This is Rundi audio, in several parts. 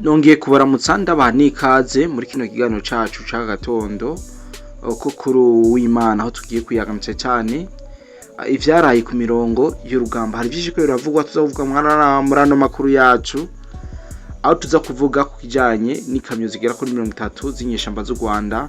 Nongeye kubaramutsa ndabaha n'ikaze muri kino kiganiro cacu ca gatondo ko kuri w'Imana aho tugiye kuyagamutse cyane ivyaraye ku mirongo y'urugamba. Hari byinshi ko biravugwa tuzavuga muri ano makuru yacu, aho tuza kuvuga ku kijanye n'ikamyo zigera kuri 30 z'inyeshamba z'u Rwanda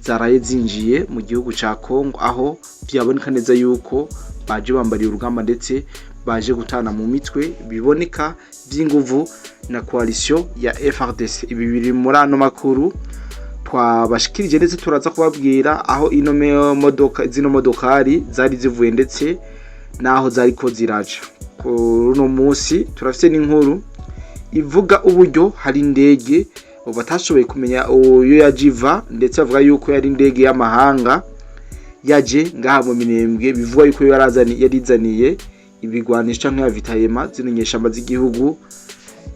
zaraye zinjiye mu gihugu ca Kongo, aho byaboneka neza yuko baje bambariye urugamba ndetse baje gutana mu mitwe biboneka by'inguvu na coalition ya FARDC. Ibi biri muri ano makuru twabashikirije ndetse turaza kubabwira aho zino modokari zari zivuye ndetse naho zari ko ziraja. Kuno munsi turafite n'inkuru ivuga uburyo hari indege batashoboye kumenya uyo yajiva, ndetse avuga yuko yari indege y'amahanga yaje ngaha mu Minembwe, bivuga yuko yarizaniye ibigwanisha nk'ya Vitayema zino nyeshamba z'igihugu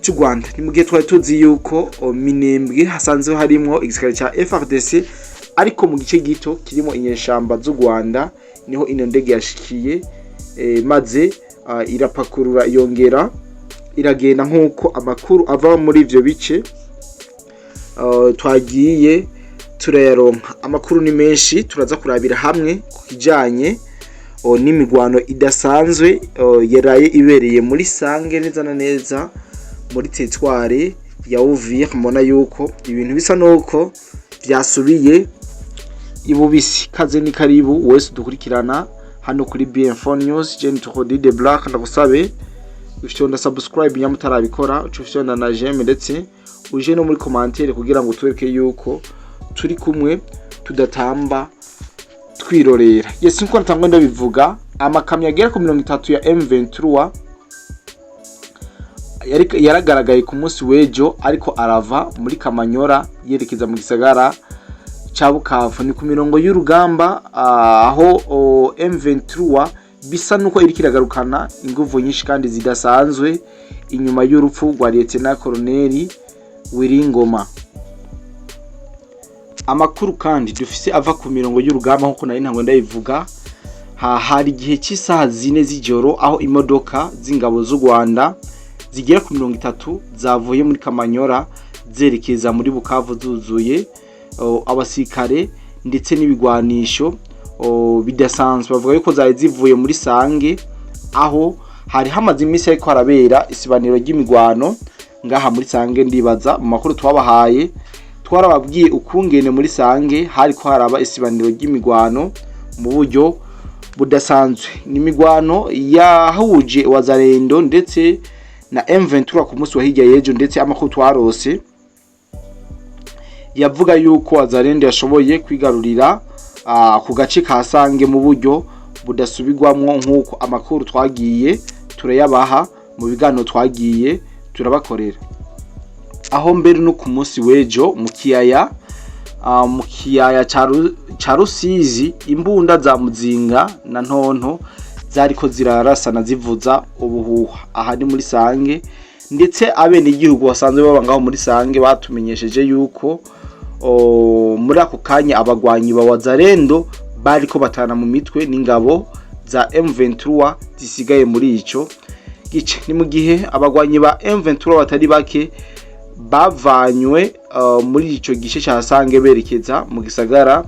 cy'u Rwanda. Ni mu gihe twari tuzi yuko Minembwe hasanzwe harimo igisirikare ca FARDC, ariko mu gice gito kirimo inyeshamba z'u Rwanda niho ino ndege yashikiye, maze irapakurura yongera iragenda nk'uko amakuru ava muri ivyo bice twagiye turayaronka. Amakuru ni menshi, turaza kurabira hamwe ku kijanye n'imigwano idasanzwe yaraye ibereye muri Sange neza na neza muri territoire ya Uvira. Mbona yuko ibintu bisa nuko byasubiye ibubisi. Kaze ni karibu wese dukurikirana hano kuri BM4 News. Jeni Tukodi de Black ndagusabe ufite subscribe nyamutarabikora, ufite na j'aime ndetse uje no muri commentaire kugira ngo tuweke yuko turi kumwe tudatamba twirorera. Yes, nko ntangwa ndabivuga, amakamyo agera ku 30 ya M23 yaragaragaye ku munsi w'ejo ariko arava muri Kamanyora yerekeza mu gisagara ca Bukavu. Ni ku mirongo y'urugamba aho M23 bisa nuko iri kiragarukana inguvu nyinshi kandi zidasanzwe inyuma y'urupfu rwa Lieutenant Colonel Wiringoma. Amakuru kandi dufise ava ku mirongo y'urugamba nkuko nari ntango ndayivuga, hari igihe cy'isaha 4 z'ijoro aho imodoka z'ingabo z'u Rwanda zigera ku 30 zavuye muri Kamanyora zerekeza muri Bukavu zuzuye abasirikare ndetse n'ibigwanisho bidasanzwe. Bavuga yuko zari zivuye muri Sange, aho hari hamaze iminsi ariko harabera isibaniro ry'imigwano ngaha muri Sange. Ndibaza mu makuru twabahaye twarababwiye ukungene muri Sange hari ko haraba isibaniro ry'imigwano mu buryo budasanzwe. Ni imigwano yahuje Wazalendo ndetse na M23 ku munsi wa hirya yejo, ndetse amakuru twarose yavuga yuko Wazalendo yashoboye kwigarurira ku gace ka Sange mu buryo budasubirwamwo, nkuko amakuru twagiye turayabaha mu biganiro twagiye turabakorera. Aho mbere no ku munsi w'ejo mu kiyaya ca Rusizi imbunda za Muzinga na Ntonto zariko zirarasana zivuza ubuhuha. Aha ni muri Sange, ndetse abene igihugu basanzwe babangaho muri Sange batumenyesheje yuko muri ako kanya abagwanyi ba Wazalendo bariko batana mu mitwe n'ingabo za M23 zisigaye muri ico gice. Ni mu gihe abagwanyi ba M23 batari bake bavanywe muri ico gice ca Sange berekeza mu gisagara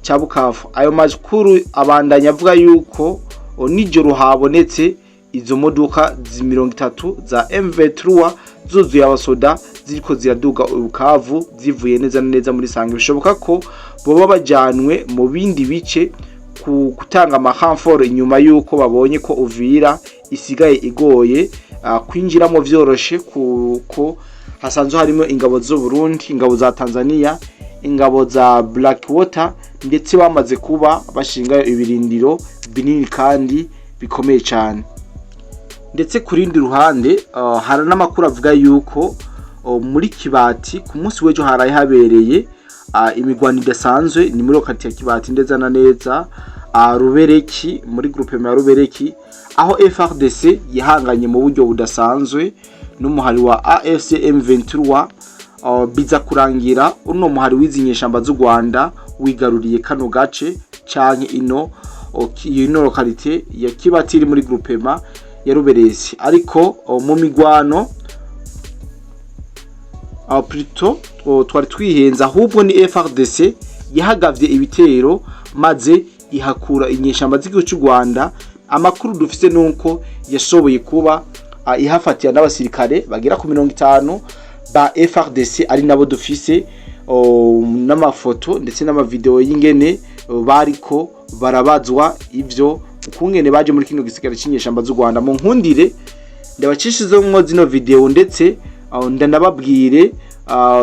ca Bukavu. Ayo makuru abandanya avuga yuko nijoro habonetse izo modoka 30 za M23 zuzuye abasoda ziriko ziraduga Bukavu zivuye neza neza muri Sange. Bishoboka ko boba bajanwe mu bindi bice gutanga amahamforo inyuma yuko babonye ko Uvira isigaye igoye kwinjiramo vyoroshe, kuko hasanzwe harimo ingabo z'u Burundi, ingabo za Tanzania, ingabo za Blackwater, ndetse bamaze kuba bashinga ibirindiro binini kandi bikomeye cyane. Ndetse kurindi ruhande hari n'amakuru avuga yuko muri Kibati ku munsi w'ejo haraye habereye imigwano idasanzwe. Ni muri lokati ya Kibati ndeza na neza Rubereki, muri groupe ya Rubereki, aho FARDC yihanganye mu buryo budasanzwe n'umuhari wa AFC M23 biza kurangira uno muhari w'izinyeshamba z'u Rwanda wigaruriye kano gace canke ino lokalite ya Kibati iri muri groupement ya Ruberezi. Ariko mu migwano plutôt twari twihenza, ahubwo ni FARDC yahagavye ibitero maze ihakura inyeshamba z'igihugu cy'u Rwanda. Amakuru dufise nuko yashoboye kuba ihafatira n'abasirikare bagera ku 50 ba FARDC, ari nabo dufise n'amafoto ndetse n'amavideo y'ingene bariko barabazwa ivyo ukungene baje muri kino gisigara cy'inyeshamba z'u Rwanda. Mu nkundire ndabacishizemwo zino video ndetse ndanababwire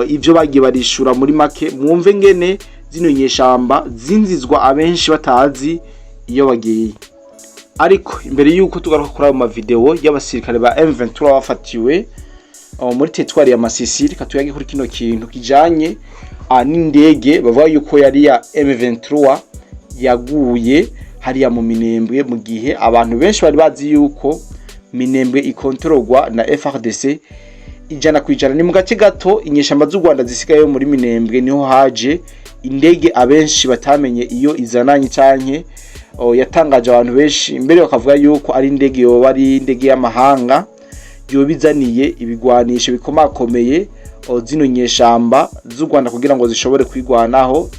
ivyo bagiye barishura muri make, mwumve ngene zino nyeshamba zinzizwa abenshi batazi iyo bagiye. Ariko imbere yuko tugaruka kuri ayo mavideo y'abasirikare ba M23 bafatiwe muri teritwari ya Masisi, katuyage kuri kino kintu kijanye n'indege bavuga yuko yari ya M23 yaguye hariya mu Minembwe, mu gihe abantu benshi bari bazi yuko Minembwe ikontorogwa na FARDC ijana kwijana. Ni mu gace gato inyeshamba z'u Rwanda zisigaye muri Minembwe niho haje indege abenshi batamenye iyo izananye canke yatangaje abantu benshi imbere bakavuga yuko ari indege yo bari indege y'amahanga yo bizaniye ibigwanisho bikomakomeye zino nyeshamba z'u Rwanda kugira ngo zishobore kwigwanaho,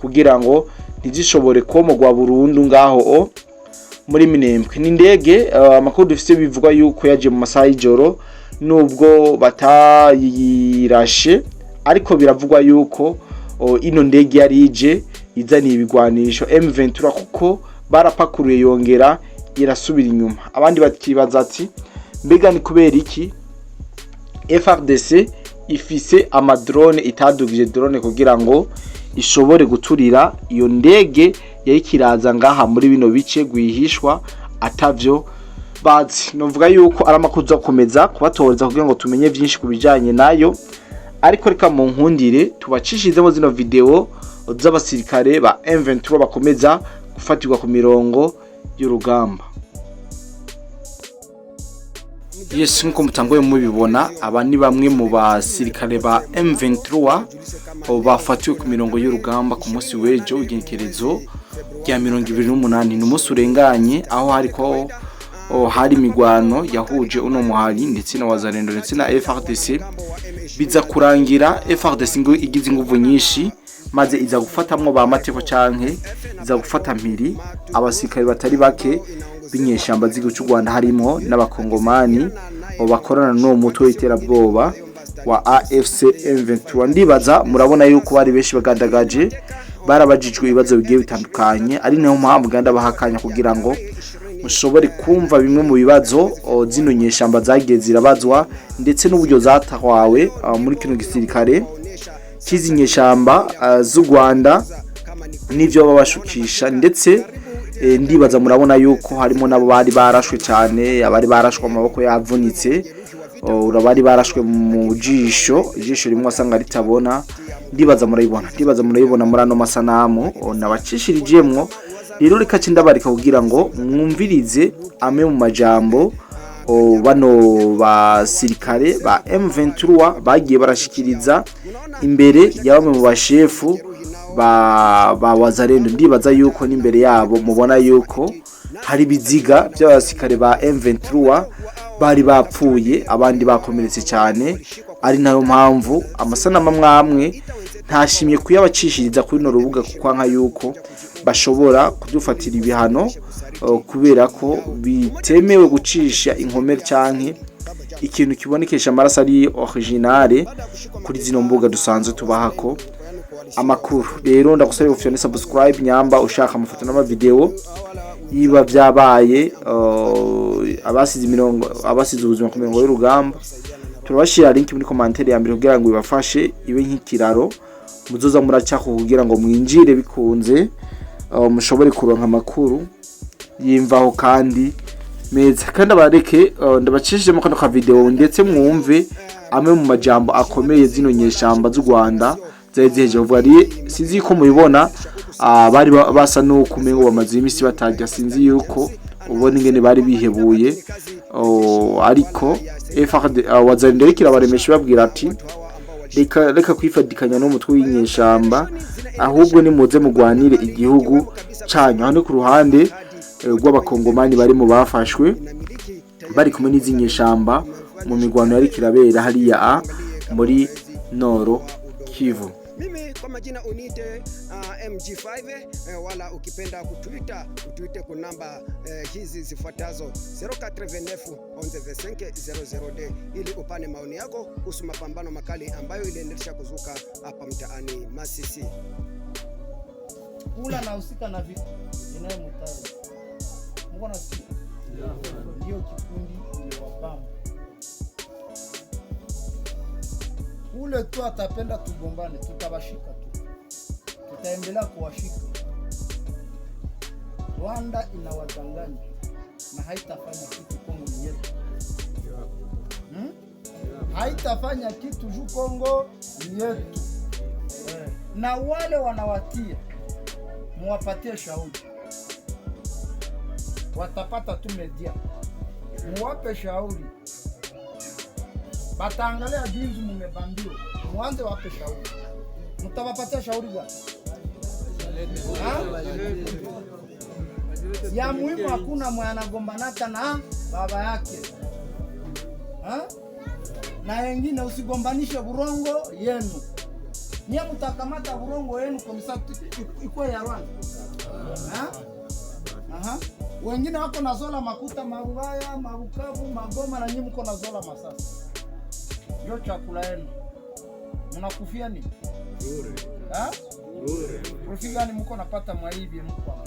kugira ngo ntizishobore komogwa burundu ngaho muri Minembwe. Ni indege amakuru dufite bivuga yuko yaje mu masaha y'ijoro, nubwo batayirashe ariko biravugwa yuko ino ndege yari ije izaniye ibigwanisho M23 kuko barapakuruye yongera irasubira inyuma. Abandi bakibaza ati mbega ni kubera iki FARDC ifise amadrone itadugije drone kugira ngo ishobore guturira iyo ndege yayikiraza ngaha muri bino bice gwihishwa atavyo bazi. Novuga yuko ari amakuru akomeza kubatoreza kugira ngo tumenye byinshi kubijanye nayo, ariko reka mu nkundire tubacishizemo zino video z'abasirikare ba M23 bakomeza gufatirwa ku mirongo y'urugamba. Yes, nko mutangoye mubibona, aba ni bamwe mu basirikare ba M23 bafatiwe ku mirongo y'urugamba ku munsi w'ejo igenekerezo rya 28. Ni umunsi urenganye aho hariko hari imigwano yahuje uno muhari ndetse na Wazalendo ndetse na FARDC. Biza kurangira FARDC ngo igize inguvu nyinshi maze iza gufatamwo ba mateko canke iza gufata mpiri abasirikare batari bake binyeshamba z'igihugu cy'u Rwanda, harimo n'abakongomani bakorana no mutwe w'iterabwoba wa AFC M23. Ndibaza murabona yuko bari benshi bagandagaje, barabajijwe ibibazo bigiye bitandukanye, ari nayo mpamvu ganda bahakanya kugira ngo mushobore kumva bimwe mu bibazo zino nyeshamba zagiye zirabazwa ndetse n'uburyo zatahwawe muri kino gisirikare kizi nyeshamba z'u Rwanda n'ivyo babashukisha. Ndetse ndibaza murabona yuko harimo nabo bari barashwe cyane, abari barashwe amaboko yavunitse, urabari barashwe mu ijisho rimwe asanga ritabona. Ndibaza murayibona muri ano masanamu nabacishiririjemwo. Rero reka cindabarika kugira ngo mwumvirize amwe mu majambo bano basirikare ba M23 bagiye barashikiriza imbere ya bamwe mu bashefu ba Wazalendo. Ndibaza yuko n'imbere yabo mubona yuko hari biziga by'abasirikare ba M23 bari bapfuye, abandi bakomeretse cyane, ari nayo mpamvu amasanamu amwe ntashimye kuyabacishiriza kuri no rubuga kuko nka yuko bashobora kudufatira ibihano kubera ko bitemewe gucisha inkomere canke ikintu kibonekesha amaraso ari originale kuri zino mbuga dusanzwe tubahako amakuru. Rero ndagusaba ufite subscribe nyamba ushaka amafoto n'amavideo yiba byabaye abasize ubuzima ku mirongo y'urugamba. Turabashira link muri commentaire ya mbere kugira ngo ibafashe ibe nk'ikiraro muzoza muracako kugira ngo mwinjire bikunze mushobore kuronka amakuru yimvaho kandi meza. Kandi abareke ndabacishijemo kano ka video ndetse mwumve amwe mu majambo akomeye zino nyeshamba z'u Rwanda zaziheje kuvuga ari sinzi ko mubibona bari basa no kumengo bamaze imisi batajya, sinzi yuko ubona ingene bari bihebuye ariko Wazalendo rikira baremesha babwira ati reka kwifadikanya no mutwe w'inyeshamba, ahubwo ni muze mugwanire igihugu canyu. Hano ku ruhande rw'abakongomani bari mu bafashwe bari kumwe n'izinyeshamba mu migwano yari kirabera hariya muri Nord Kivu. Mimi kwa majina unite MG5 wala ukipenda kutuite kwa namba hizi zifuatazo 0429 ili upane maoni yako kuhusu mapambano makali ambayo iliendelea kuzuka hapa mtaani Masisi. Kula na usika na vitu inayo mtaani. Mungu nasikia. Ndio kikundi ni wapamba. Ule tu atapenda tugombane, tutabashika tu. Tutaendelea kuwashika. Rwanda inawadanganya na haitafanya kitu Kongo ni yetu. Haitafanya kitu juu Kongo ni yetu. Na wale wanawatia muwapatie shauri. Watapata tu media. Muwape shauri. Bataangalia jinsi mmebambiwa. Mwanze wape shauri. Mtawapatia shauri gani? Ya muhimu hakuna mwana gombanaka na baba yake. Na wengine usigombanishe burongo yenu. Nia mtakamata burongo yenu kwa msatu ikuwe ya Rwanda. Wengine wako na zola makuta Marubaya, Mabukavu, Magoma na nyinyi mko na zola Masasi. Ndio chakula yenu. Mnakufia nini? Bure. Bure. Profiti gani mko napata mwaibi mko?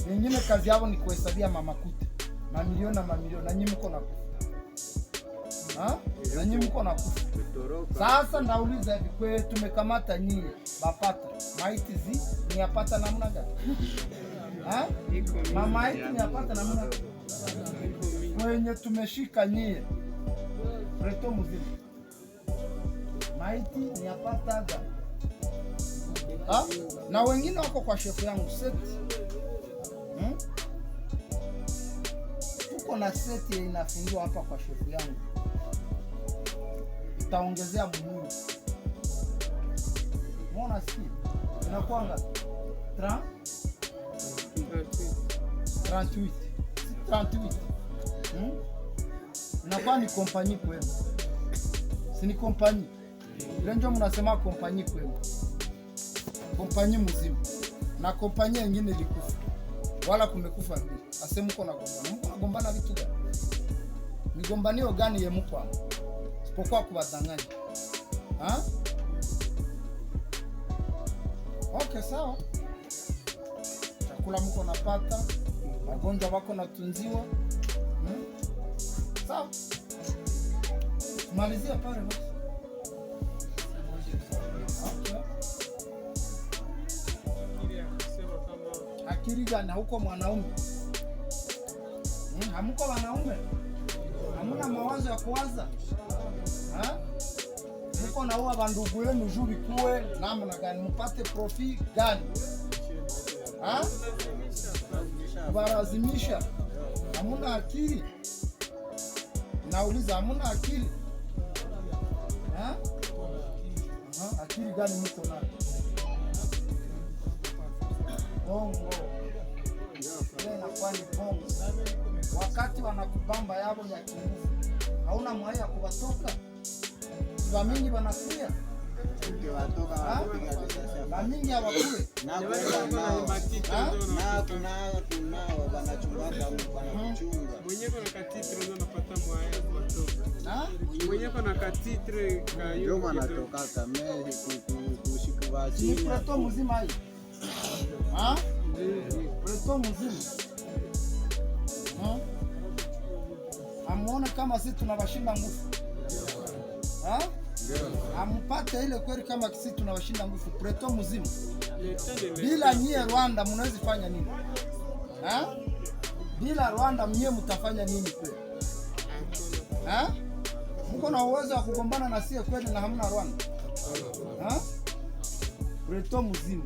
Wengine kazi yao ni kuhesabia mamakuta. Mamilioni na mamilioni na nyinyi mko nakufa. Na nyinyi mko nakufa. Sasa nauliza hivi kwa tumekamata nyinyi bapata maiti ni yapata namna gani? Mama yetu ni yapata namna gani? Wenye tumeshika nyie Preto mzima maiti ni yapata gani? Na wengine wako kwa shefu yangu seti. Tuko na seti inafungiwa hapa kwa shefu yangu. Itaongezea muhimu. Mbona sikia? Inakuwa ngapi? 38. Inakuwa ni kompanyi kwenu. Si ni kompanyi. Lenjo mnasema kompanyi kwenu. Kompanyi mzima. Na kompanyi nyingine ilikufa. Wala kumekufa mbili. Asema mko nagombana. Mko nagombana vitu gani? Migombanio gani ye mko hapo? Sipokuwa kuwadanganya. Okay, sawa. Chakula mko napata, wagonjwa wako natunziwa. Sawa. Malizia pale basi. Okay. Akili gani huko mwanaume? Hamko wanaume? Hamuna mawazo ya kuwaza? Mko naua bandugu yenu juu bikuwe namna gani mpate profit gani? Barazimisha. Hamuna akili. Nauliza hamuna akili? Akili gani mko nayo? Bongo. Inakuwa ni bongo. Wakati wanakubamba yabo ya kinguvu. Hauna mwaya ya kuwatoka. Wamingi wanakuya. Wamingi hawakule. Mwenyewe na katitre ndio anapata mwaya kutoka. Mwenyewe na katitre kayo ndio anatoka kama kushikwa chini. Ni Preto mzima hii. Preto mzima. Amuone kama sisi tunawashinda nguvu. Ampate ile kweli kama sisi tunawashinda nguvu Preto mzima. Bila nyie Rwanda mnaweza fanya nini? Bila Rwanda mnye mtafanya nini kweli? Mko na uwezo wa kugombana na sie kweli na hamna Rwanda? Preto mzima.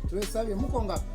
Tuhesabie mko ngapi?